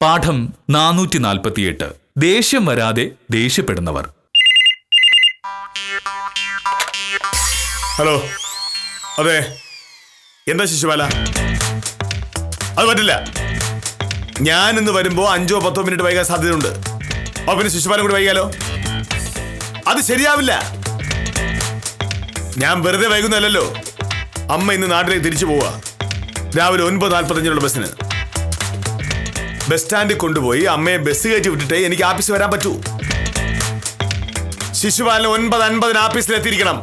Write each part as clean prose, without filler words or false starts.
പാഠം 448. ദേഷ്യം വരാതെ ദേഷ്യപ്പെടുന്നവർ. ഹലോ, അതെ, എന്താ ശിശുപാല? അത് പറ്റില്ല. ഞാൻ ഇന്ന് വരുമ്പോ 5-10 മിനിറ്റ് വൈകാൻ സാധ്യതയുണ്ട്. അപ്പൊ പിന്നെ ശിശുപാലം കൂടി വൈകാലോ? അത് ശരിയാവില്ല. ഞാൻ വെറുതെ വൈകുന്നല്ലോ. അമ്മ ഇന്ന് നാട്ടിലേക്ക് തിരിച്ചു പോവാ. രാവിലെ 9:45 ബസ്സിന്. ബസ് സ്റ്റാൻഡിൽ കൊണ്ടുപോയി അമ്മയെ ബസ് കയറ്റി വിട്ടിട്ടേ എനിക്ക് ആഫീസിൽ വരാൻ പറ്റൂ. ശിശുപാലന് 9:50 ആഫീസിൽ എത്തിയിരിക്കണം.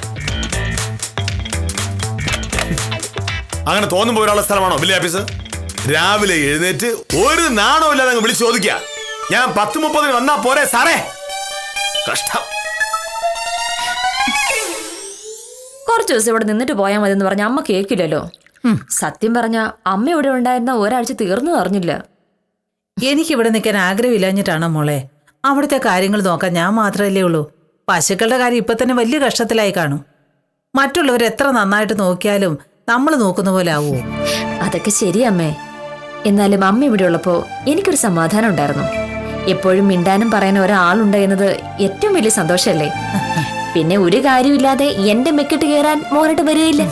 അങ്ങനെ തോന്നുമ്പോ ഒരാളുടെ സ്ഥലമാണോ വലിയ ആഫീസ്? രാവിലെ എഴുന്നേറ്റ് ഒരു നാണോ ഇല്ലാതെ അങ്ങ് വിളിച്ച് ചോദിക്കുക, ഞാൻ 10:30 വന്നാ പോരെ സാറേ? കഷ്ടം. കുറച്ച് ദിവസം ഇവിടെ നിന്നിട്ട് പോയാൽ മതി എന്ന് പറഞ്ഞ അമ്മ കേൾക്കില്ലല്ലോ. സത്യം പറഞ്ഞ അമ്മ ഇവിടെ ഉണ്ടായിരുന്ന ഒരാഴ്ച തീർന്നു അറിഞ്ഞില്ല. എനിക്കിവിടെ നിൽക്കാൻ ആഗ്രഹമില്ലാഞ്ഞിട്ടാണോ മോളെ? അവിടുത്തെ കാര്യങ്ങൾ നോക്കാൻ ഞാൻ മാത്രമല്ലേ ഉള്ളൂ. പശുക്കളുടെ കാര്യം ഇപ്പൊ തന്നെ വലിയ കഷ്ടത്തിലായി കാണും. മറ്റുള്ളവർ എത്ര നന്നായിട്ട് നോക്കിയാലും നമ്മൾ നോക്കുന്ന പോലെ ആവുമോ? അതൊക്കെ ശരിയമ്മേ. എന്നാലും അമ്മ ഇവിടെ ഉള്ളപ്പോ എനിക്കൊരു സമാധാനം ഉണ്ടായിരുന്നു. എപ്പോഴും മിണ്ടാനും പറയാനും ഒരാളുണ്ട് എന്നത് ഏറ്റവും വലിയ സന്തോഷല്ലേ. പിന്നെ ഒരു കാര്യമില്ലാതെ എന്റെ മെക്കിട്ട് കയറാൻ മോനിട്ട് വരികയില്ല.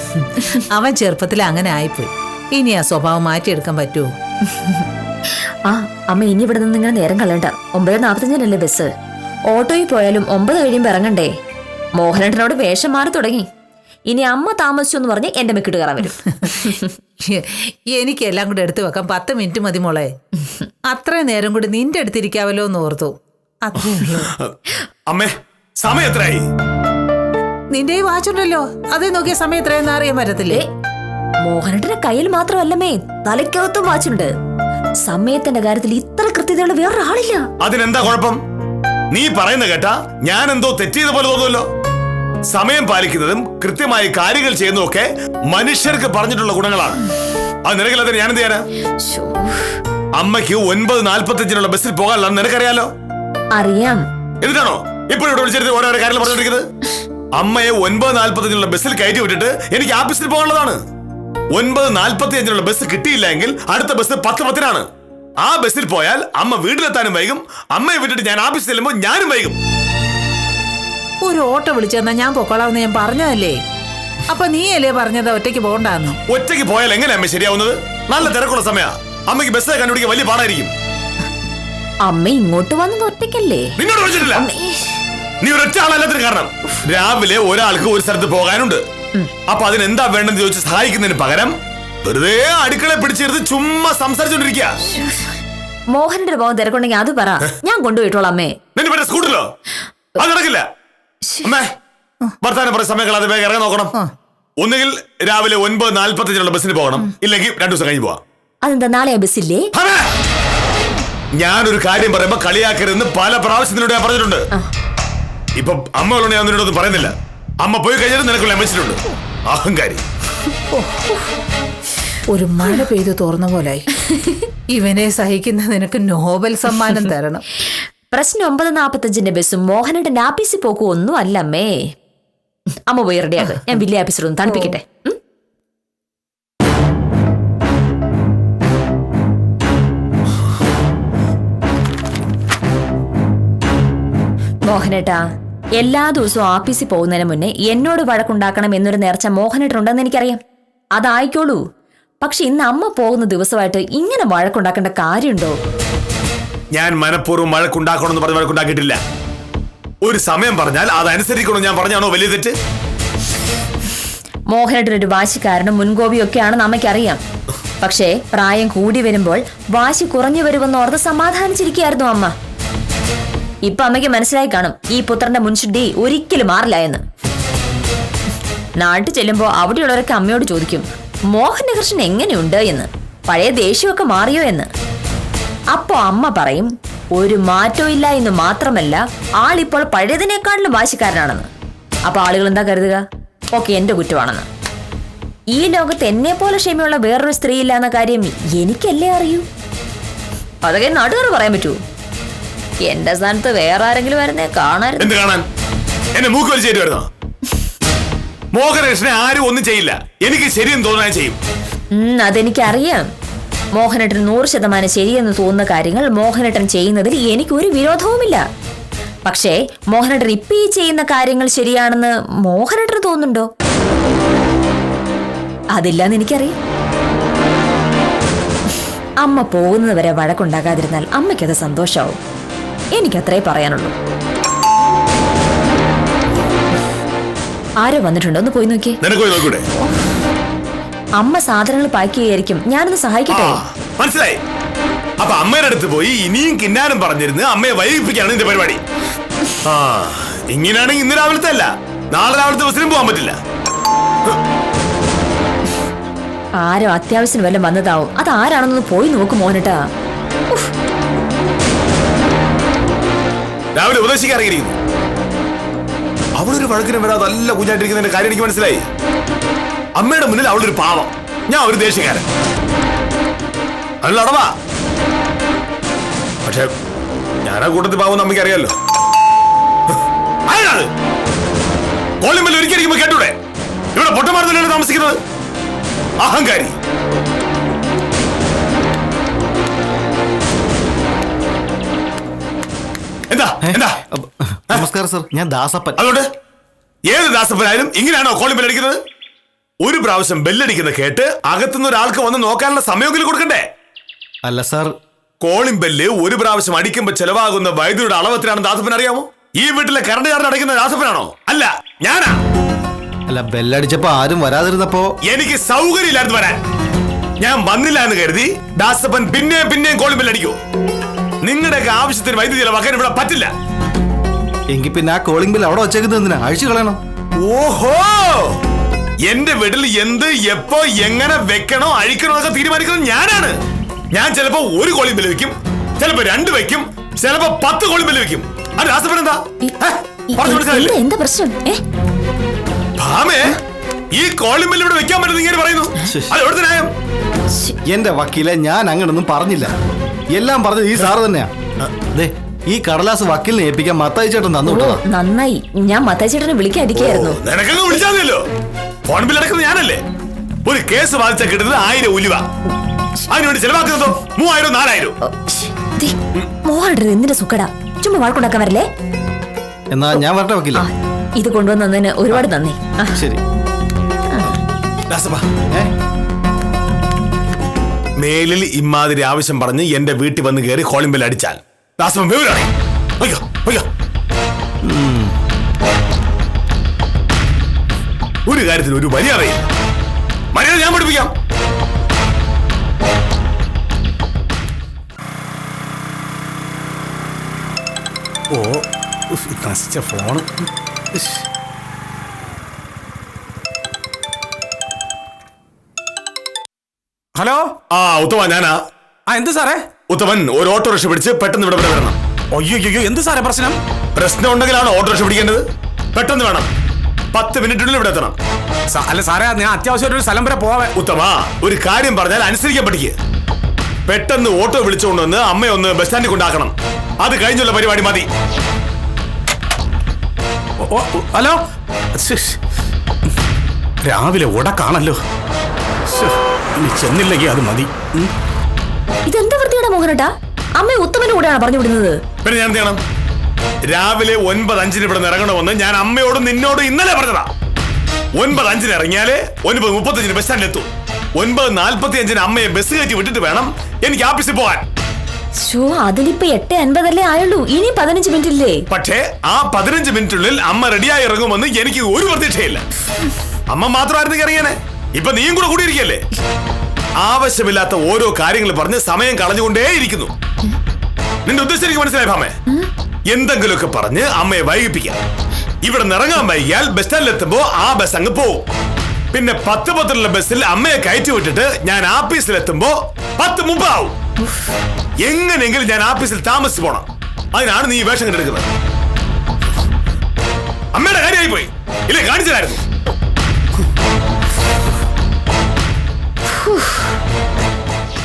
അവൻ ചെറുപ്പത്തിൽ അങ്ങനെ ആയിപ്പോയി. ഇനി ആ സ്വഭാവം മാറ്റിയെടുക്കാൻ പറ്റുമോ? ആ അമ്മ, ഇനി ഇവിടെ നിന്ന് ഇങ്ങനെ നേരം കളയണ്ട. 9:45 ബസ്. ഓട്ടോയിൽ പോയാലും 9 കഴിയുമ്പോ ഇറങ്ങണ്ടേ? മോഹനേട്ടനോട് വേഷം മാറി തുടങ്ങി. ഇനി അമ്മ താമസിച്ചു എന്ന് പറഞ്ഞ് എന്റെ മെക്കിട്ട് കയറാൻ വരും. എനിക്കെല്ലാം കൂടെ എടുത്തു വെക്കാൻ 10 മിനിറ്റ് മതി മോളെ. അത്രയും നേരം കൂടി നിന്റെ അടുത്തിരിക്കാവല്ലോ എന്ന് ഓർത്തു. അമ്മേ, സമയം എത്രയായി? നിന്റെ ഈ വാച്ചുണ്ടല്ലോ, അതേ നോക്കിയ സമയം എത്രയെന്ന് അറിയാൻ പറ്റത്തില്ലേ? മോഹനേട്ടന്റെ കയ്യിൽ മാത്രമല്ലമ്മേ, തലയ്ക്കകത്തും വാച്ചുണ്ട്. സമയത്തിന്റെ കാര്യത്തിൽ ഇത്ര കൃത്യതയുള്ള വേറൊരാളില്ല. അതിനെന്താ കുഴപ്പം? നീ പറയുന്ന കേട്ടാ ഞാൻ എന്തോ തെറ്റിയത പോലെ തോന്നുമല്ലോ. സമയം പാലിക്കുന്നതും കൃത്യമായി കാര്യങ്ങൾ ചെയ്യുന്നതും ഒക്കെ മനുഷ്യർക്ക് പറഞ്ഞിട്ടുള്ള ഗുണങ്ങളാണ്. അത് നിനക്കില്ലാതെ ഞാൻ എന്ത് ചെയ്യാനാ? അമ്മയ്ക്ക് 9:45 ബസ്സിൽ പോകാനുള്ള നിനക്കറിയാലോ. അറിയാം. എന്നിട്ടാണോ ഇപ്പോഴും ഇവിടെ വിളിച്ചിട്ട് ഓരോ കാര്യങ്ങൾ പറഞ്ഞിരിക്കുന്നത്? അമ്മയെ 9:45 ബസ്സിൽ കയറ്റി വിട്ടിട്ട് എനിക്ക് ആഫീസിൽ പോകാനുള്ളതാണ്. 9:45 ബസ് കിട്ടിയില്ല എങ്കിൽ അടുത്ത ബസ് 10:10 ആ ബസ്സിൽ പോയാൽ അമ്മ വീട്ടിലെത്താനും വൈകും. അമ്മയെ വിട്ടിട്ട് ഞാൻ ആഫീസിൽ ചെല്ലുമ്പോൾ ഞാനും വൈകും. ഒരു ഓട്ടോ വിളിച്ചെന്നാ ഞാൻ പൊക്കോളാമെന്ന് ഞാൻ പറഞ്ഞതല്ലേ. അപ്പൊ നീ അല്ലേ പറഞ്ഞത് ഒറ്റയ്ക്ക് പോകണ്ടെന്ന്? ഒറ്റയ്ക്ക് പോയാൽ എങ്ങനെ അമ്മ ശരിയാവുന്നത്? നല്ല തിരക്കുള്ള സമയ. അമ്മയ്ക്ക് ബസ് കണ്ടുപിടിക്കാൻ വലിയ പാടായിരിക്കും. അമ്മ ഇങ്ങോട്ട് വന്നത് ഒറ്റയ്ക്കല്ലേ? നിന്നോട് വിളിച്ചിട്ടില്ല. നീ ഒരൊറ്റ ആളല്ലാത്തിന് കാരണം. രാവിലെ ഒരാൾക്ക് ഒരു സ്ഥലത്ത് പോകാനുണ്ട്. അപ്പൊ അതിനെന്താ വേണ്ടെന്ന് ചോദിച്ച് സഹായിക്കുന്നതിന് പകരം വെറുതെ അടുക്കള പിടിച്ചെടുത്ത് ചുമ്മാ സംസാരിച്ചോണ്ടിരിക്കുക. മോഹന്റെ പോകാൻ തിരക്കുണ്ടെങ്കിൽ അത് പറ, ഞാൻ കൊണ്ടുപോയിട്ടോളാം അമ്മേ. നിന്റെ പറ്റ സ്കൂട്ടറിലോ? അത് നടക്കില്ല അമ്മേ. ഭർത്താവിനെ പറയും സമയം കളാതെ വേഗം ഇറങ്ങാൻ നോക്കണം. ഒന്നുകിൽ രാവിലെ 9:45 ബസ്സിന് പോകണം, ഇല്ലെങ്കിൽ 2 ദിവസം കഴിഞ്ഞ് പോവാം. അതെന്താ നാളെ ബസ്സില്ലേ? ഞാനൊരു കാര്യം പറയുമ്പോ കളിയാക്കരുതെന്ന് പല പ്രാവശ്യത്തിലൂടെ ഞാൻ പറഞ്ഞിട്ടുണ്ട്. ഇപ്പൊ അമ്മ ഉള്ളതുകൊണ്ട് ഞാൻ നിന്നോടൊന്നും പറയുന്നില്ല. അമ്മ പോയി കഴിഞ്ഞാൽ നിനക്കുള്ള വെച്ചിട്ടുണ്ട്. അഹങ്കാരി. ഒരു മഴ പെയ്തു തോർന്ന പോലായി. ഇവനെ സഹിക്കുന്ന നിനക്ക് നോബൽ സമ്മാനം തരണം. പ്രശ്നം 9:45 ബസ്സും മോഹനന്റെ ആഫീസിൽ പോക്കും ഒന്നും അല്ല അമ്മേ. അമ്മ പോയി റെഡിയാക്ക്, ഞാൻ വലിയ ആഫീസർ ഒന്ന് തണുപ്പിക്കട്ടെ. മോഹനേട്ടാ, എല്ലാ ദിവസവും ആഫീസിൽ പോകുന്നതിന് മുന്നേ എന്നോട് വഴക്കുണ്ടാക്കണം എന്നൊരു നേർച്ച മോഹനേട്ടനുണ്ടെന്ന് എനിക്കറിയാം. അതായിക്കോളൂ. പക്ഷെ ഇന്ന് അമ്മ പോകുന്ന ദിവസമായിട്ട് ഇങ്ങനെ വഴക്കുണ്ടാക്കേണ്ട കാര്യമുണ്ടോ? ഞാൻ മനഃപൂർവ്വം വഴക്കുണ്ടാക്കണമെന്ന് പറഞ്ഞ് വഴക്കുണ്ടാക്കിയിട്ടില്ല. ഒരു സമയം പറഞ്ഞാൽ അതനുസരിക്കണം ഞാൻ പറഞ്ഞാണോ വലിയ തെറ്റ്? മോഹനേട്ടനൊരു വാശിക്കാരനും മുൻകോപിയും ഒക്കെയാണെന്ന് അമ്മയ്ക്കറിയാം. പക്ഷേ പ്രായം കൂടി വരുമ്പോൾ വാശി കുറഞ്ഞു വരുമെന്ന് ഓർത്ത് സമാധാനിച്ചിരിക്കുകയായിരുന്നു അമ്മ. ഇപ്പൊ അമ്മയ്ക്ക് മനസ്സിലായി കാണും ഈ പുത്രന്റെ മുൻശുദ്ധി ഒരിക്കലും മാറില്ല എന്ന്. നാട്ടിൽ ചെല്ലുമ്പോ അവിടെയുള്ളവരൊക്കെ അമ്മയോട് ചോദിക്കും, മോഹനകൃഷ്ണൻ എങ്ങനെയുണ്ട് എന്ന്, പഴയ ദേഷ്യമൊക്കെ മാറിയോ എന്ന്. അപ്പോ അമ്മ പറയും, ഒരു മാറ്റവും ഇല്ല എന്ന് മാത്രമല്ല, ആളിപ്പോൾ പഴയതിനേക്കാളിലും വാശിക്കാരനാണെന്ന്. അപ്പൊ ആളുകൾ എന്താ കരുതുക? ഓക്കെ, എന്റെ കുറ്റമാണെന്ന്. ഈ ലോകത്ത് എന്നെ പോലെ ക്ഷമയുള്ള വേറൊരു സ്ത്രീ ഇല്ല എന്ന കാര്യം എനിക്കല്ലേ അറിയൂ. അതൊക്കെ നാട്ടുകാർ പറയാൻ പറ്റൂ. എന്റെ സ്ഥാനത്ത് വേറെ ആരെങ്കിലും വരുന്നേ കാണാൻ. എന്നെ മൂക്ക് വലിച്ചേരുവായിരുന്നോ? മോഹനകൃഷ്ണനെ ആരും ഒന്നും ചെയ്യില്ല. എനിക്ക് ശരിയെന്ന് തോന്നാൻ ചെയ്യും. അതെനിക്കറിയാം. മോഹനേട്ടൻ 100% ശരിയെന്ന് തോന്നുന്ന കാര്യങ്ങൾ മോഹനേട്ടൻ ചെയ്യുന്നതിൽ എനിക്കൊരു വിരോധവുമില്ല. പക്ഷേ മോഹനേട്ടൻ ഇപ്പൊ ഈ ചെയ്യുന്ന കാര്യങ്ങൾ ശരിയാണെന്ന് മോഹനേട്ടന് തോന്നുന്നുണ്ടോ? അതില്ലാന്ന് എനിക്കറിയാം. അമ്മ പോകുന്നതുവരെ വഴക്കുണ്ടാകാതിരുന്നാൽ അമ്മയ്ക്കത് സന്തോഷമാവും. എനിക്കത്രേ പറയാനുള്ളൂ. ആരോ വന്നിട്ടുണ്ടോ? ഒന്ന് പോയി നോക്കിയേ. അമ്മ സാധനങ്ങൾ പാക്ക് ചെയ്യായിരിക്കും. ഞാനൊന്ന് സഹായിക്കട്ടെ? മനസ്സിലായി. അപ്പൊ അമ്മയുടെ അടുത്ത് പോയി ഇനിയും കിന്നാനും പറഞ്ഞിരുന്ന് അമ്മയെ വൈകിപ്പിക്കാണ് നിന്റെ പരിപാടി. ഇങ്ങനെയാണെങ്കിൽ ഇന്ന് രാവിലത്തെ അല്ല, നാളെ രാവിലത്തെ ബസ്സിനും പോകാൻ പറ്റില്ല. ആരോ അത്യാവശ്യം വല്ലതും വന്നതാവും. അത് ആരാണെന്നൊന്ന് പോയി നോക്കും മോഹനേട്ടാ. രാവിലെ ഉപദേശിക്കാൻ ഇറങ്ങിയിരിക്കുന്നു. അവളൊരു വഴക്കിന് വരാതെ നല്ല കുഞ്ഞായിട്ടിരിക്കുന്നതിന്റെ കാര്യം എനിക്ക് മനസ്സിലായി. അമ്മയുടെ മുന്നിൽ അവളൊരു പാവം, ഞാൻ ഒരു ദേഷ്യക്കാരൻ. അല്ല അടവാ. പക്ഷെ ഞാനാ കൂട്ടത്തിൽ പാവം അമ്മയ്ക്ക് അറിയാലോ. ആരാണ് കോളിമ്പൽ ഒരിക്കലും കേട്ടൂടെ? ഇവിടെ പൊട്ടമാർന്നല്ലേ താമസിക്കുന്നത്? അഹങ്കാരി. എന്താ എന്താ? നമസ്കാരം സർ, ഞാൻ ദാസപ്പൻ. അതുകൊണ്ട് ഏത് ദാസപ്പനായാലും ഇങ്ങനെയാണോ കോളിംഗ് ബെല്ലടിക്കുന്നത്? ഒരു പ്രാവശ്യം ബെല്ലടിക്കുന്ന കേട്ട് അകത്തുനിന്ന് ഒരാൾക്ക് വന്ന് നോക്കാനുള്ള സമയമെങ്കിലും കൊടുക്കണ്ടേ? അല്ല സാർ, കോളിംഗ് ബെല്ല് ഒരു പ്രാവശ്യം അടിക്കുമ്പോൾ ചെലവാകുന്ന വൈദ്യുതിയുടെ അളവത്തിനാണ് ദാസപ്പൻ അറിയാമോ? ഈ വീട്ടിലെ കറണ്ട് ചാർജ് അടയ്ക്കുന്ന ദാസപ്പനാണോ? അല്ല, ഞാനാ. അല്ല, ബെല്ലടിച്ചപ്പോ ആരും വരാതിരുന്നപ്പോ എനിക്ക് സൗകര്യമില്ലായിരുന്നു വരാൻ. ഞാൻ വന്നില്ല എന്ന് കരുതി ദാസപ്പൻ പിന്നെയും കോളിംഗ് ബെല്ലടിക്കൂ? നിങ്ങളുടെയൊക്കെ ആവശ്യത്തിന് വൈദ്യുതി ചെലവാക്കാൻ ഇവിടെ പറ്റില്ല. എങ്കിൽ പിന്നെ ആ കോളിംഗ് ബിൽ അവിടെ വച്ചേക്കുന്നത് എന്തിനാ? അഴിച്ചു കളയണം. ഓഹോ, എന്റെ വീട്ടിൽ എന്ത് എപ്പോ എങ്ങനെ വെക്കണോ അഴിക്കണോ എന്നൊക്കെ തീരുമാനിക്കുന്നത് ഞാനാണ്. ഞാൻ ചിലപ്പോ ഒരു കോളിംഗ് ബെല്ല് വെക്കും, ചിലപ്പോ 2 വെക്കും, ചിലപ്പോ 10 കോളിംഗ് ബെല്ല് വെക്കും. അത് രാസപ്പൻ എന്താ? എന്താ പ്രശ്നം? ഭാമേ, ഈ കോളിംഗ് ബെല്ല് ഇവിടെ വെക്കാൻ പറ്റുന്ന ഇങ്ങനെ പറയുന്നു. അത് എവിടുത്തെ ന്യായം? എന്റെ വക്കീലെ, ഞാൻ അങ്ങനൊന്നും പറഞ്ഞില്ല. എല്ലാം പറഞ്ഞത് ഈ സാറ് തന്നെയാ. ഈ കടലാസ് വക്കീലിനെ ഏൽപ്പിക്കാൻ മത്തായി ചേട്ടൻ തന്നു വിട്ടതാ. നന്നായി. ഞാൻ മത്തായി ചേട്ടനെ വിളിക്കാതിരിക്കായിരുന്നു. നിനക്കങ്ങ് വിളിച്ചാൽ ഫോൺ ബിൽ അടക്കുന്നത് ഞാനല്ലേ? ഒരു കേസ് ബാധിച്ചാൽ കിട്ടുന്നത് 1000 ഉലുവ. അതിനുവേണ്ടി ചെലവാക്കുന്നതോ 3000 4000. മോഹൻ എന്തിന്റെ സുഖടാ? ചുമ്മാ വഴക്കുണ്ടാക്കാൻ വരല്ലേ? എന്നാ ഞാൻ വരട്ടെ വക്കീല. ഇത് കൊണ്ടുവന്നതിന് ഒരുപാട് നന്ദി. ശരി. മേലിൽ ഇമാതിരി ആവശ്യം പറഞ്ഞ് എന്റെ വീട്ടിൽ വന്ന് കയറി കോളിംഗ് ബെൽ അടിച്ചാൽ ദാസപ്പൻ വിവരാണ്. ഒരു കാര്യത്തിന് ഒരു മര്യാദയില്ല. മര്യാദ ഞാൻ പഠിപ്പിക്കാം. ഓ, നശിച്ച ഫോണ്. ഹലോ. ഉത്തമ, ഞാനാ. എന്ത് സാറേ? ഉത്തമൻ ഒരു ഓട്ടോറിക്ഷ പിടിച്ച് പെട്ടെന്ന് ഇവിടെ വരണം. അയ്യോ, എന്ത് സാറേ പ്രശ്നം? പ്രശ്നം ഉണ്ടെങ്കിലാണ് ഓട്ടോറിക്ഷ പിടിക്കേണ്ടത്. പെട്ടെന്ന് വേണം. 10 മിനിറ്റിനുള്ളിൽ ഇവിടെ എത്തണം. അല്ല സാറേ, ഞാൻ അത്യാവശ്യം ഒരു സ്ഥലം വരെ പോവേ. ഉത്തമ, ഒരു കാര്യം പറഞ്ഞാൽ അനുസരിക്കാൻ പഠിക്കുക. പെട്ടെന്ന് ഓട്ടോ വിളിച്ചുകൊണ്ടുവന്ന് അമ്മയെ ഒന്ന് ബസ് സ്റ്റാൻഡിൽ കൊണ്ടാക്കണം. അത് കഴിഞ്ഞുള്ള പരിപാടി മതി. ഹലോ. രാവിലെ ഉടക്കാണല്ലോ. ഇനി ചെന്നില്ലെങ്കിൽ അത് മതി. ഇതെന്താ വൃത്തിയുടെ മോഹനട്ടാ? അമ്മ ഉത്തമന്റെ കൂടെയാണ് പറഞ്ഞു വിടുന്നത്. പിന്നെ ഞാൻ എന്ത് ചെയ്യണം? രാവിലെ 9:05 ഇവിടെ ഇറങ്ങണമെന്ന് ഞാൻ അമ്മയോടും നിന്നോടും ഇന്നലെ പറഞ്ഞതാ. 9:05 ഇറങ്ങിയാലേ 9:35 ബസ് സ്റ്റാൻഡിൽ എത്തും. 9:45 അമ്മയെ ബസ് കയറ്റി വിട്ടിട്ട് വേണം എനിക്ക് ഓഫീസിൽ പോകാൻ. അതിനിപ്പോ 8:50 ആയുള്ളൂ. ഇനി 15 മിനിറ്റ് ഇല്ലേ? പക്ഷേ ആ 15 മിനിറ്റിനുള്ളിൽ അമ്മ റെഡിയായി ഇറങ്ങുമെന്ന് എനിക്ക് ഒരു പ്രതീക്ഷയില്ല. അമ്മ മാത്രമായിരുന്നെങ്കിൽ ഇറങ്ങിയാനെ. ഇപ്പൊ നീയും കൂടെ കൂടിയിരിക്കല്ലേ? ആവശ്യമില്ലാത്ത ഓരോ കാര്യങ്ങൾ പറഞ്ഞ് സമയം കളഞ്ഞുകൊണ്ടേയിരിക്കുന്നു. നിന്റെ ഉദ്ദേശം എനിക്ക് മനസ്സിലായി ഭാമേ. എന്തെങ്കിലുമൊക്കെ പറഞ്ഞ് അമ്മയെ വൈകിപ്പിക്കാം. ഇവിടെ നിറങ്ങാൻ വൈകിയാൽ ബസ് സ്റ്റാൻഡിൽ എത്തുമ്പോ ആ ബസ് അങ്ങ് പോവും. പിന്നെ 10:10 ബസ്സിൽ അമ്മയെ കയറ്റി വിട്ടിട്ട് ഞാൻ ആഫീസിൽ എത്തുമ്പോ 10:30 ആവും. എങ്ങനെയെങ്കിലും ഞാൻ ആഫീസിൽ താമസിച്ചു പോണം. അതിനാണ് നീ വേഷം കണ്ടെടുക്കുന്നത്. അമ്മയുടെ കാര്യമായി പോയി ഇല്ലേ? കാണിച്ചതായിരുന്നു.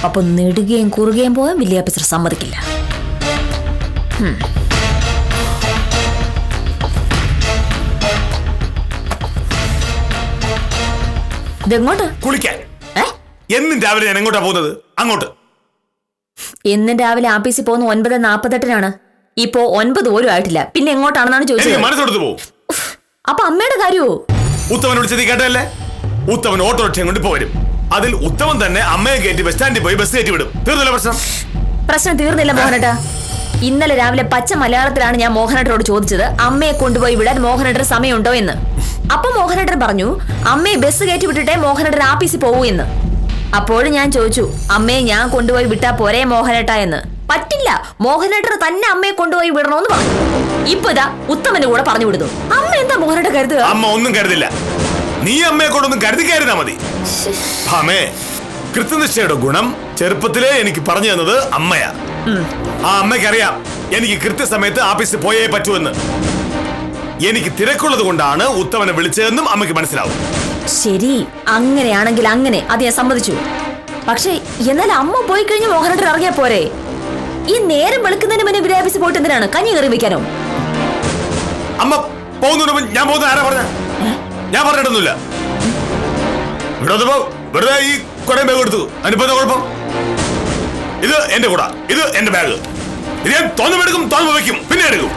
അപ്പൊ നെടുകയും കുറുകയും പോകാൻ വലിയ ഓഫീസർ സമ്മതിക്കില്ല. കുളിക്കാൻ. എന്നും രാവിലെ ഞാൻ എങ്ങോട്ടാ പോകുന്നത്? അങ്ങോട്ട്. ഇന്നും രാവിലെ ആഫീസിൽ പോകുന്ന 9:48 ഇപ്പോ 9 പോലും ആയിട്ടില്ല. പിന്നെ എങ്ങോട്ടാണെന്നാണ് എനിക്ക് ചോദിച്ചത്. മനസ്സെടുത്ത് പോകും. അപ്പൊ അമ്മയുടെ കാര്യമോ? ഉത്തമൻ വിളിച്ചത് കേട്ടല്ലേ? ഉത്തമൻ ഓട്ടോറിക്ഷയും കൊണ്ട് പോരും. അതിൽ ഉത്തമൻ തന്നെ അമ്മയെ കയറ്റി ബസ് സ്റ്റാൻഡിൽ പോയി ബസ് കയറ്റി വിടും. തീർന്നില്ല പ്രശ്നം? പ്രശ്നം തീർന്നില്ല മോഹനേട്ടാ. ഇന്നലെ രാവിലെ പച്ച മലയാളത്തിലാണ് ഞാൻ മോഹനേട്ടനോട് ചോദിച്ചത് അമ്മയെ കൊണ്ടുപോയി വിടാൻ മോഹനേട്ടന് സമയമുണ്ടോ എന്ന്. അപ്പൊ മോഹനേട്ടൻ പറഞ്ഞു അമ്മയെ ബസ് കയറ്റി വിട്ടിട്ടേ മോഹനേട്ടൻ ആഫീസിൽ പോകൂ എന്ന്. അപ്പോഴും ഞാൻ ചോദിച്ചു അമ്മയെ ഞാൻ കൊണ്ടുപോയി വിട്ടാ പോരേ മോഹനേട്ടാ എന്ന്. പറ്റില്ല, മോഹനേട്ടന് തന്നെ അമ്മയെ കൊണ്ടുപോയി വിടണോന്ന് പറഞ്ഞു. ഇപ്പൊ ഇതാ ഉത്തമന്റെ കൂടെ പറഞ്ഞു വിടുന്നു. അമ്മ എന്താ മോഹനേട്ട കരുതുക? അമ്മ ഒന്നും കരുതില്ല. നീ അമ്മയെ കൊണ്ടൊന്നും കരുതിക്കായിരുന്നാ മതി. അമ്മേ, കൃത്യനിഷ്ഠയുടെ ഗുണം ചെറുപ്പത്തിലേ എനിക്ക് പറഞ്ഞു തന്നത് അമ്മയാ. ആ അമ്മയ്ക്കറിയാം എനിക്ക് കൃത്യസമയത്ത് ആഫീസിൽ പോയേ പറ്റൂന്ന്. എനിക്ക് തിരക്കുള്ളത് കൊണ്ടാണ് ഉത്തമനെ വിളിച്ചതെന്നും അമ്മയ്ക്ക് മനസ്സിലാവും. ശരി, അങ്ങനെയാണെങ്കിൽ അങ്ങനെ, അത് ഞാൻ സമ്മതിച്ചു. പക്ഷെ എന്നാൽ അമ്മ പോയി കഴിഞ്ഞ് മോഹനേട്ടൻ ഇറങ്ങിയാ പോരെ? ഈ നേരം വെളുക്കുന്നതിന് മുന്നേ ഇവരെ ഓഫീസിൽ പോയിട്ട് എന്തിനാണ്? കഞ്ഞി കയറി വെക്കാനോ? അമ്മ പോകുന്നതിന് മുമ്പ് ഞാൻ പോകുന്ന ആരാ പറഞ്ഞ? ഞാൻ പറഞ്ഞിട്ടൊന്നുമില്ല. വെറുതെ ഈ കുറെ ബാഗ് എടുത്തു. അതിനിപ്പോ കുഴപ്പം? ഇത് എന്റെ കൂടാ, ഇത് എന്റെ ബാഗ്. ഇത് ഞാൻ തോന്നുമെടുക്കും, തോന്നുമ്പോ വെക്കും, പിന്നെ എടുക്കും.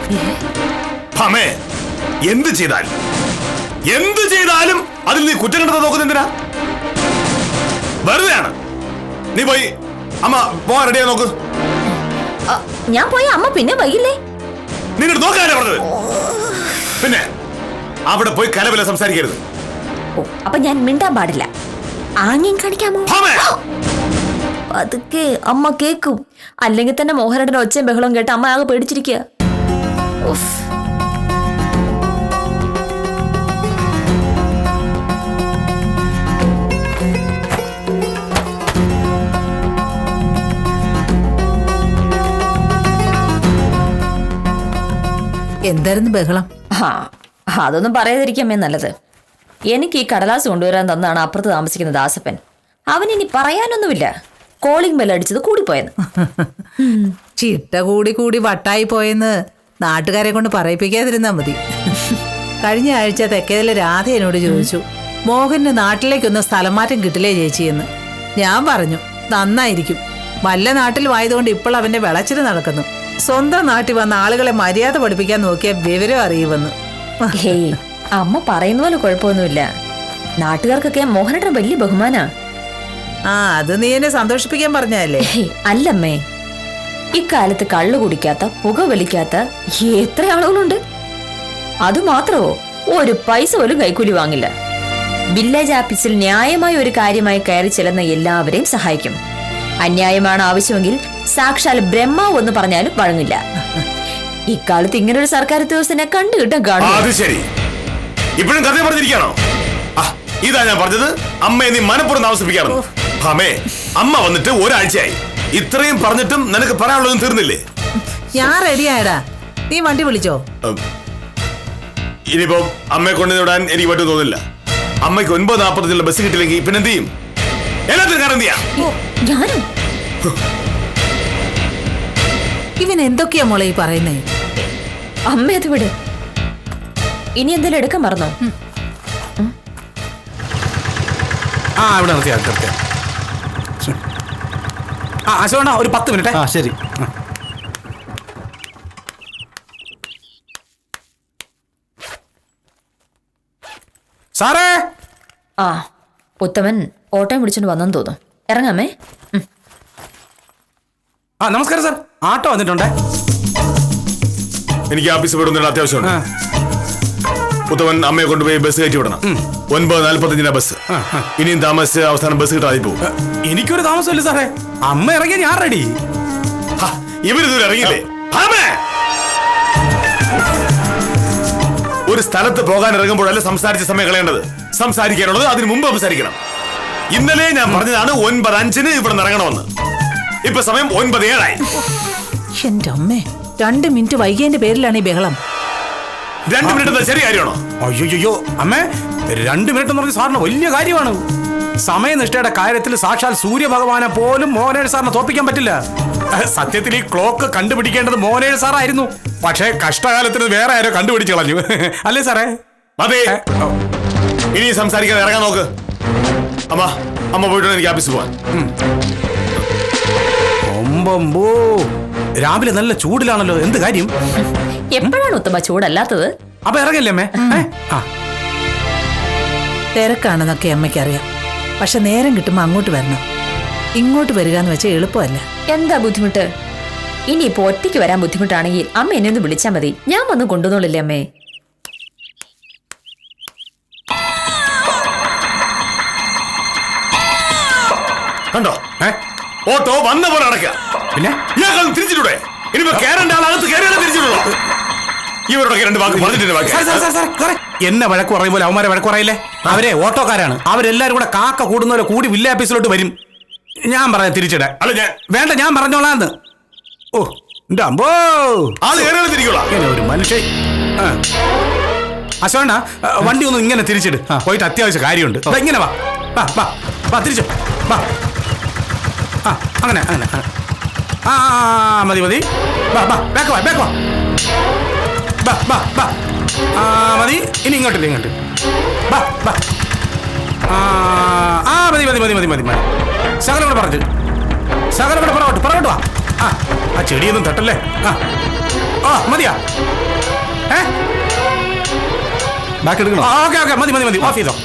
അമ്മേ, എന്ത് ചെയ്താലും അതിൽ നീ കുറ്റം കണ്ടെത്താൻ നോക്കുന്ന എന്തിനാ? വെറുതെയാണ്. നീ പോയി അമ്മ പോകാൻ റെഡിയാ നോക്ക്. ഞാൻ പോയി അമ്മ പിന്നെ വൈകില്ലേ? നിങ്ങൾ നോക്കാനേ പറഞ്ഞത്. പിന്നെ അവിടെ പോയി കലവില സംസാരിക്കരുത്. ഓ, അപ്പൊ ഞാൻ മിണ്ടാൻ പാടില്ല. ആംഗ്യം കാണിക്കാമോ? അമ്മേ, അതൊക്കെ അമ്മ കേക്കും. അല്ലെങ്കിൽ തന്നെ മോഹനേട്ടന്റെ ഒച്ചയും ബഹളവും കേട്ട് അമ്മ ആകെ പേടിച്ചിരിക്കുക. എന്തായിരുന്നു ബഹളം? അതൊന്നും പറയാതിരിക്കാമേ നല്ലത്. എനിക്ക് ഈ കടലാസ് കൊണ്ടുവരാൻ തന്നാണ് അപ്പുറത്ത് താമസിക്കുന്ന ദാസപ്പൻ. അവനിനി പറയാനൊന്നുമില്ല. കോളിംഗ് ബെൽ അടിച്ചത് കൂടിപ്പോയെന്ന്. ചിട്ട കൂടി വട്ടായി പോയെന്ന് നാട്ടുകാരെ കൊണ്ട് പറയിപ്പിക്കാതിരുന്നാ മതി. കഴിഞ്ഞ ആഴ്ച തെക്കേതിലെ രാധ എന്നോട് ചോദിച്ചു മോഹന് നാട്ടിലേക്കൊന്ന് സ്ഥലം മാറ്റം കിട്ടില്ലേ ചേച്ചിയെന്ന്. ഞാൻ പറഞ്ഞു നന്നായിരിക്കും, വല്ല നാട്ടിലും ആയതുകൊണ്ട് ഇപ്പോൾ അവന്റെ വിളച്ചില് നടക്കുന്നു. സ്വന്തം നാട്ടിൽ വന്ന ആളുകളെ മര്യാദ പഠിപ്പിക്കാൻ നോക്കിയ വിവരം അറിയുമെന്ന്. ഹേയ്, അമ്മ പറയുന്ന പോലെ കുഴപ്പമൊന്നുമില്ല. നാട്ടുകാർക്കൊക്കെ മോഹനേട്ടൻ വലിയ ബഹുമാനാ. അത് നീ എന്നെ സന്തോഷിപ്പിക്കാൻ പറഞ്ഞല്ലേ? അല്ലമ്മേ, ഇക്കാലത്ത് കള്ളു കുടിക്കാത്ത, പുക വലിക്കാത്ത എത്ര ആളുകളുണ്ട്. അതുമാത്രമോ, ഒരു പൈസ പോലും കൈക്കൂലി വാങ്ങില്ല. വില്ലേജ് ഓഫീസിൽ ന്യായമായ ഒരു കാര്യമായി കയറി ചെല്ലുന്ന എല്ലാവരെയും സഹായിക്കും. അന്യായമാണ് ആവശ്യമെങ്കിൽ സാക്ഷാൽ ബ്രഹ്മാവ് എന്ന് പറഞ്ഞാലും വഴങ്ങില്ല. ഇക്കാലത്ത് ഇങ്ങനൊരു സർക്കാർ ഉദ്യോഗസ്ഥനെ കണ്ടുകിട്ടാൻ കാണും. ശരി, ഇപ്പോഴും കഥ പറഞ്ഞിരിക്കാണോ? ഇതാ ഞാൻ പറഞ്ഞത്, അമ്മയെ നീ മനപ്പുറം താമസിപ്പിക്കാറ്. അമ്മേ, അമ്മ വന്നിട്ട് ഒരാഴ്ചയായി. ഇത്രയും പറഞ്ഞിട്ടും നിനക്ക് പറയാനുള്ളതും തീർന്നില്ലേ? ഞാൻ റെഡിയായടാ, നീ വണ്ടി വിളിച്ചോ? ഇനിയിപ്പോ അമ്മയെ കൊണ്ട് വിടാൻ എനിക്ക് പറ്റും തോന്നില്ല. അമ്മയ്ക്ക് 9:45 ബസ് കിട്ടില്ലെങ്കിൽ പിന്നെ എന്ത് ചെയ്യും? എല്ലാത്തിനും കാരണം എന്തിയാ? ഇവൻ എന്തൊക്കെയാ മോളെ ഈ പറയുന്നേ? അമ്മ അത് വിട്. ഇനി എന്തെങ്കിലും എടുക്കാൻ മറന്നോ? ഇവിടെ നിർത്തിയാ. അശോകണ്ണ ഒരു 10 മിനിറ്റ്. ശരി. സാറേ, ഉത്തമൻ ഓട്ടം പിടിച്ചോണ്ട് വന്നെന്ന് തോന്നുന്നു. ഇറങ്ങാമേ. നമസ്കാരം സാർ. ആട്ടോ വന്നിട്ടുണ്ടേ. എനിക്ക് ഓഫീസിൽ വിടുന്ന അത്യാവശ്യമുണ്ട്. ഉത്തമൻ അമ്മയെ കൊണ്ടുപോയി ബസ് കയറ്റി വിടണം. 9:45 ബസ്. ഇനിയും താമസിച്ച് അവസാനം ബസ് കിട്ടാതെ പോകും. എനിക്കൊരു താമസമില്ല സാറേ. അമ്മ ഇറങ്ങിയ ഞാൻ റെഡി. ഇവരിതുവരെ ഇറങ്ങിയില്ലേ? ഒരു സ്ഥലത്ത് പോകാൻ ഇറങ്ങുമ്പോഴല്ല സംസാരിച്ച സമയം കളയേണ്ടത്. സംസാരിക്കാനുള്ളത് അതിന് മുമ്പ് സംസാരിക്കണം. ഇന്നലെ ഞാൻ പറഞ്ഞതാണ് 9:05 ഇവിടെ നിന്ന് ഇറങ്ങണമെന്ന്. ഇപ്പൊ സമയം 9:07. എന്റെ അമ്മേ, 2 മിനിറ്റ് വൈകിയതിന്റെ പേരിലാണ് ഈ ബഹളം. 2 മിനിറ്റ് ശരി കാര്യമാണോ? അയ്യോ അമ്മേ, 2 മിനിറ്റ് എന്ന് പറഞ്ഞ സാറിന് വലിയ കാര്യമാണ്. സമയനിഷ്ഠയുടെ കാര്യത്തിൽ സാക്ഷാൽ സൂര്യഭഗവാനെ പോലും മോഹനേഴ് സാറിനെ തോപ്പിക്കാൻ പറ്റില്ല. സത്യത്തിൽ ഈ ക്ലോക്ക് കണ്ടുപിടിക്കേണ്ടത് മോഹനേഴ് സാറായിരുന്നു. പക്ഷേ കഷ്ടകാലത്തിന് വേറെ ആരോ കണ്ടുപിടിച്ചു കളഞ്ഞു. അല്ലേ സാറേ? അതെ. ഇനി സംസാരിക്കാൻ ഇറങ്ങാൻ നോക്ക്. അമ്മ പോയിട്ട് എനിക്ക് ഓഫീസിൽ പോവാൻ. അമ്മ അമ്പമ്പോ രാവിലെ നല്ല ചൂടിലാണല്ലോ, എന്ത് കാര്യം? എപ്പോഴാണ് ഉത്തമ ചൂടല്ലാത്തത്? അപ്പൊ ഇറങ്ങല്ലേ അമ്മേ? ആ തിരക്കാണെന്നൊക്കെ അമ്മയ്ക്കറിയാം. പക്ഷെ നേരം കിട്ടുമ്പോൾ അങ്ങോട്ട് വരണം. ഇങ്ങോട്ട് വരിക എന്ന് വെച്ചാൽ എളുപ്പമല്ല. എന്താ ബുദ്ധിമുട്ട്? ഇനിയിപ്പോ ഒറ്റയ്ക്ക് വരാൻ ബുദ്ധിമുട്ടാണെങ്കിൽ അമ്മ എന്നെ ഒന്ന് വിളിച്ചാൽ മതി, ഞാൻ വന്ന് കൊണ്ടുവന്നോളില്ലേ അമ്മേ. കണ്ടോ ഓട്ടോ വന്ന പോലെ അടക്കുക. പിന്നെ ഇയാൾ തിരിച്ചിട്ടൂടെ? ഇനിയിപ്പോ കേറേണ്ട ആളകത്ത് കയറിയാലും തിരിച്ചിട്ടുള്ളൂ. ഇവരോടൊക്കെ രണ്ട് വാക്ക് പറഞ്ഞിട്ടുണ്ട് ബാക്കി. എന്നെ വഴക്ക് പറയുമ്പോൾ അവന്മാരെ വഴക്ക് പറയില്ലേ? അവരെ ഓട്ടോക്കാരാണ്. അവരെല്ലാരും കൂടെ കാക്ക കൂടുന്നവരെ കൂടി വില്ല ഓഫീസിലോട്ട് വരും. ഞാൻ പറയാം തിരിച്ചിട. അല്ല ഞാൻ വേണ്ട, ഞാൻ പറഞ്ഞോളാന്ന്. ഓ എന്റെ അമ്പോ, ആള് കയറിയാലും തിരിക്കോളാം. ഇങ്ങനെ ഒരു മനുഷ്യൻ. അശോണ വണ്ടി ഒന്നും ഇങ്ങനെ തിരിച്ചിട്. പോയിട്ട് അത്യാവശ്യ കാര്യമുണ്ട്. ഇങ്ങനെ വാ വാ വാ വാ തിരിച്ചു വാ. ആ അങ്ങനെ അങ്ങനെ ആ മതി മതി. വാ വാ ബാക്ക് വാ ബാക്ക് വാ വാ വാ വാ. ആ മതി. ഇനി ഇങ്ങോട്ടില്ല, ഇങ്ങോട്ട് വാ വാ. ആ മതി മതി മതി മതി മതി മതി. ശകലം കൂടെ പറഞ്ഞു, ശകലം കൂടെ പുറകോട്ട് പുറകോട്ട് വാ. ആ ചെടിയൊന്നും തട്ടല്ലേ. ആ മതിയാ? ബാക്ക് എടുക്കണോ? ഓക്കെ ഓക്കെ മതി മതി മതി. ഓഫ് ചെയ്തോ.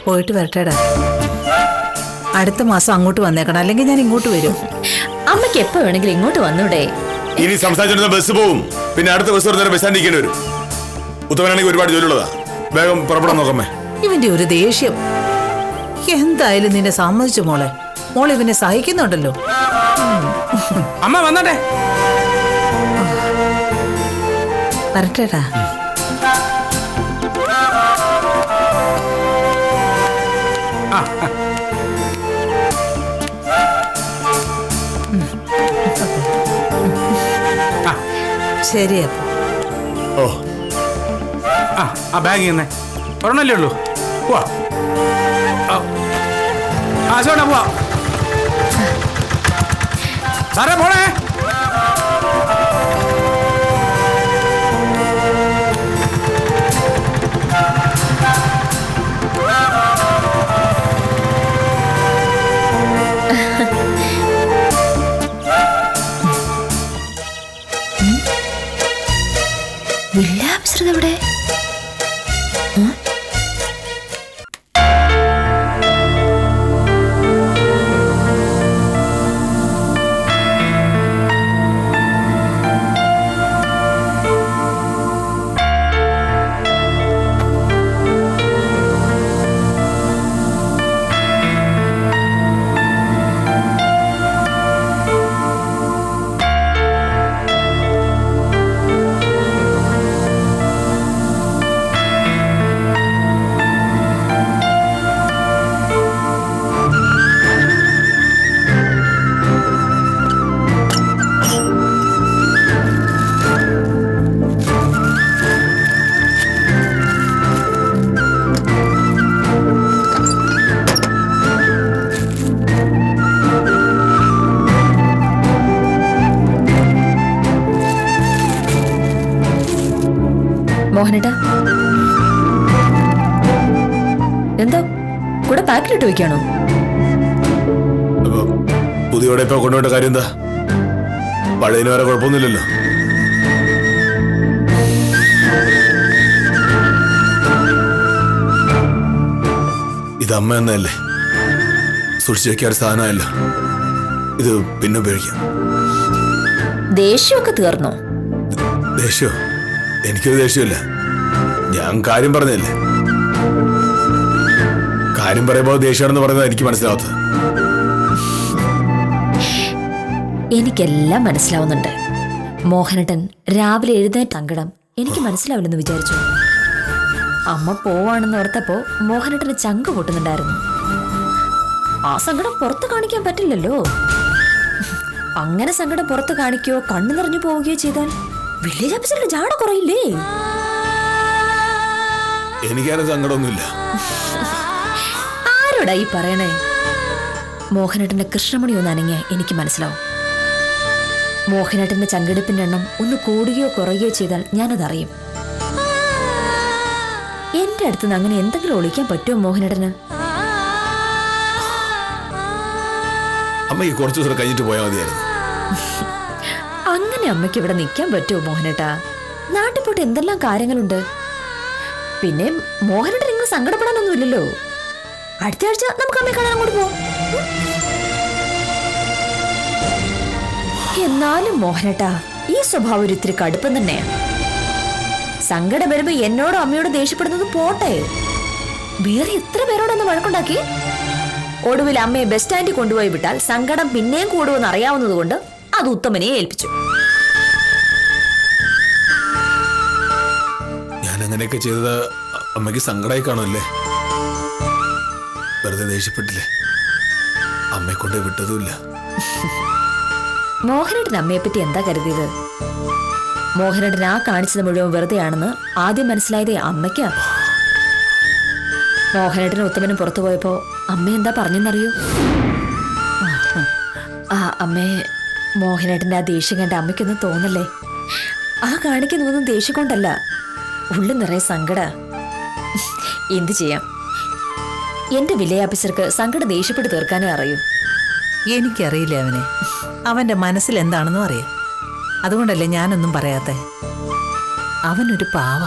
പോയിട്ട് വരട്ടേടാ. അടുത്ത മാസം അങ്ങോട്ട് വന്നേക്കണം, അല്ലെങ്കിൽ ഞാൻ ഇങ്ങോട്ട് വരും. അമ്മയ്ക്ക് എപ്പോ വേണമെങ്കിലും ഇങ്ങോട്ട് വന്നൂടെ? ഇനി സംസാരിച്ചിരുന്ന ബസ് പോവും. പിന്നെ അടുത്ത ബസ് വരുന്നവരെ ബസ് സ്റ്റാൻഡ് വരും. ഉത്തമനാണെങ്കിൽ ഒരുപാട് ജോലിയുള്ളതാ. വേഗം പുറപ്പെടാൻ നോക്കമ്മേ. ഇവന്റെ ഒരു ദേഷ്യം. എന്തായാലും നിന്നെ സമ്മതിച്ചു മോളെ. മോളെ ഇവനെ സഹിക്കുന്നുണ്ടല്ലോ. അമ്മ വന്നട്ടെ. വരട്ടേടാ. ശരി അപ്പൊ. ഓ ആ ബാഗ് തന്നെ ഒരെണ്ണല്ലേ ഉള്ളൂ. പോവാ. ആ ചോട്ടാ പോവാ. സാറേ പോണേ. വില്ലാംശ്രിത എവിടെ? മോഹനേട്ടാ, എന്താ കൂടെ പാക്കിലിട്ട് വെക്കാണോ? പുതിയോടെ ഇപ്പൊ കൊണ്ടുപോയിട്ട് കാര്യം എന്താ? പഴയതിന് വേറെ കുഴപ്പമൊന്നുമില്ലല്ലോ. ഇത് അമ്മ എന്നല്ലേ സൂക്ഷിച്ചു വെക്കാൻ സാധനമല്ല. ഇത് പിന്നെ ഉപയോഗിക്കാം. ദേഷ്യമൊക്കെ തീർന്നോ? ദേഷ്യോ? എനിക്കൊരു ദേഷ്യമില്ല. ഞാൻ കാര്യം പറഞ്ഞല്ലേ. കാര്യം പറയുമ്പോൾ ദേഷ്യമാണെന്ന് പറയുന്നത് എനിക്ക് മനസ്സിലാവാത്തത്. എനിക്കെല്ലാം മനസ്സിലാവുന്നുണ്ട്. മോഹനേട്ടൻ രാവിലെ എഴുന്നേറ്റ് സങ്കടം എനിക്ക് മനസ്സിലാവില്ലെന്ന് വിചാരിച്ചു. അമ്മ പോവാണെന്ന് ഓർത്തപ്പോ മോഹനേട്ടന് ചങ്ക് പൊട്ടുന്നുണ്ടായിരുന്നു. ആ സങ്കടം പുറത്ത് കാണിക്കാൻ പറ്റില്ലല്ലോ. അങ്ങനെ സങ്കടം പുറത്ത് കാണിക്കുകയോ കണ്ണു നിറഞ്ഞു പോവുകയോ ചെയ്താൽ വില്ലേജ് ഓഫീസറിന്റെ ജാട കുറയില്ലേ? എനിക്കാരും സങ്കടമൊന്നുമില്ല. ആരോടാ ഈ പറയണേ? മോഹനേട്ടന്റെ കൃഷ്ണമണി ഒന്ന് അനങ്ങിയ എനിക്ക് മനസ്സിലാവും. മോഹനേട്ടന്റെ ചങ്കെടുപ്പിന്റെ എണ്ണം ഒന്ന് കൂടുകയോ കുറയുകയോ ചെയ്താൽ ഞാനതറിയും. എന്റെ അടുത്തുനിന്ന് അങ്ങനെ എന്തെങ്കിലും ഒളിക്കാൻ പറ്റുമോ മോഹനേട്ടന്? അമ്മയ്ക്ക് കുറച്ചു ദിവസം കഴിഞ്ഞിട്ട് പോയാൽ മതിയായിരുന്നു. അങ്ങനെ അമ്മയ്ക്ക് ഇവിടെ നിൽക്കാൻ പറ്റുമോ മോഹനേട്ടാ? നാട്ടിൽ പോയിട്ട് എന്തെല്ലാം കാര്യങ്ങളുണ്ട്. പിന്നെ മോഹനേട്ടൻ നിങ്ങൾ സങ്കടപ്പെടാനൊന്നുമില്ലല്ലോ. അടുത്ത ആഴ്ച നമുക്ക് അമ്മയെ കാണാൻ അങ്ങോട്ട് പോവാം. എന്നാലും മോഹനേട്ടാ, ഈ സ്വഭാവം ഒരു ഇത്തിരി കടുപ്പം തന്നെയാ. സങ്കടം വരുമ്പോ എന്നോടും അമ്മയോടും ദേഷ്യപ്പെടുന്നത് പോട്ടെ, വേറെ എത്ര പേരോടൊന്ന് വഴക്കുണ്ടാക്കി. ഒടുവിൽ അമ്മയെ ബസ് സ്റ്റാൻഡിൽ കൊണ്ടുപോയി വിട്ടാൽ സങ്കടം പിന്നെയും കൂടുമെന്ന് അറിയാവുന്നത് കൊണ്ട് അത് ഉത്തമനെ ഏൽപ്പിച്ചു. ഞാൻ അങ്ങനെയൊക്കെ ചെയ്തത് അമ്മയ്ക്ക് സങ്കടമായി കാണുമല്ലേ? വെറുതെ ദേഷ്യപ്പെട്ടില്ലേ? അമ്മയെ കൊണ്ട് വിട്ടതുമില്ല. മോഹനേട്ടൻ അമ്മയെ പറ്റി എന്താ കരുതിയത്? മോഹനേട്ടൻ ആ കാണിച്ചത് മുഴുവൻ വെറുതെയാണെന്ന് ആദ്യം മനസ്സിലായതേ അമ്മയ്ക്കാ. മോഹനേട്ടനും ഉത്തമനും പുറത്തു പോയപ്പോ അമ്മ എന്താ പറഞ്ഞെന്നറിയോ? അമ്മേ, മോഹനേട്ടന്റെ ആ ദേഷ്യം കണ്ട അമ്മയ്ക്കൊന്നും തോന്നല്ലേ. ആ കാണിക്കുന്നതൊന്നും ദേഷ്യം കൊണ്ടല്ല, ഉള്ളു നിറയെ സങ്കട. എന്തു ചെയ്യാം, എന്റെ വില്ലേജ് ഓഫീസർക്ക് സങ്കടം ദേഷ്യപ്പെട്ട് തീർക്കാനേ അറിയൂ. എനിക്കറിയില്ല അവനെ, അവന്റെ മനസ്സിൽ എന്താണെന്നും അറിയാം. അതുകൊണ്ടല്ലേ ഞാനൊന്നും പറയാത്തെ. അവനൊരു പാവ.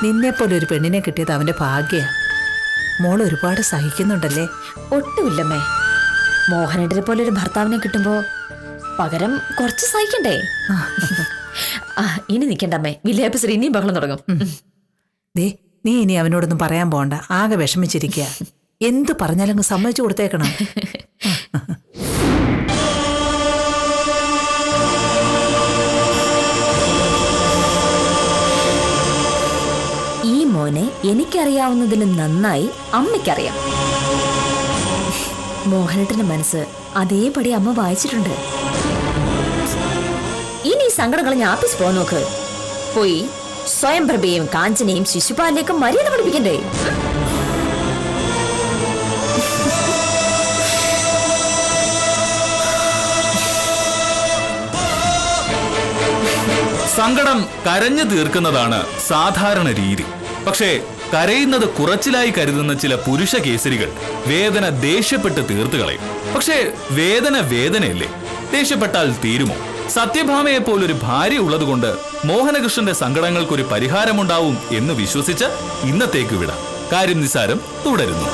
നിന്നെപ്പോലെ ഒരു പെണ്ണിനെ കിട്ടിയത് അവന്റെ ഭാഗ്യ. മോൾ ഒരുപാട് സഹിക്കുന്നുണ്ടല്ലേ? ഒട്ടുമില്ലമ്മേ. മോഹനേട്ടനെ പോലെ ഒരു ഭർത്താവിനെ കിട്ടുമ്പോ പകരം കുറച്ച് സഹിക്കണ്ടേ? ഇനി നിക്കണ്ടമ്മേ, വില്ലേജ് ഓഫീസർ ഇനിയും ബഹളം തുടങ്ങും. ദേ, നീ ഇനി അവനോടൊന്നും പറയാൻ പോണ്ട. ആകെ വിഷമിച്ചിരിക്കുക. എന്തു പറഞ്ഞാലും അങ്ങ് സമ്മതിച്ചു കൊടുത്തേക്കണം. ഈ മോനെ എനിക്കറിയാവുന്നതിലും നന്നായി അമ്മയ്ക്കറിയാം. മോഹനേട്ടന്റെ മനസ്സ് അതേപടി അമ്മ വായിച്ചിട്ടുണ്ട്. ഇനി സങ്കടങ്ങൾ ഞാൻ ആഫീസ് പോകാൻ നോക്ക്. പോയി സ്വയംപ്രഭയും കാഞ്ചനയും ശിശുപാലിലേക്കും മര്യാദ പഠിപ്പിക്കണ്ടേ? സങ്കടം കരഞ്ഞു തീർക്കുന്നതാണ് സാധാരണ രീതി. പക്ഷേ കരയുന്നത് കുറച്ചിലായി കരുതുന്ന ചില പുരുഷ കേസരികൾ വേദന ദേഷ്യപ്പെട്ട് തീർത്തു കളയും. പക്ഷേ വേദന വേദനയല്ലേ, ദേഷ്യപ്പെട്ടാൽ തീരുമോ? സത്യഭാമയെ പോലൊരു ഭാര്യ ഉള്ളതുകൊണ്ട് മോഹനകൃഷ്ണന്റെ സങ്കടങ്ങൾക്കൊരു പരിഹാരമുണ്ടാവും എന്ന് വിശ്വസിച്ച് ഇന്നത്തേക്ക് വിടാം. കാര്യം നിസാരം തുടരുന്നു.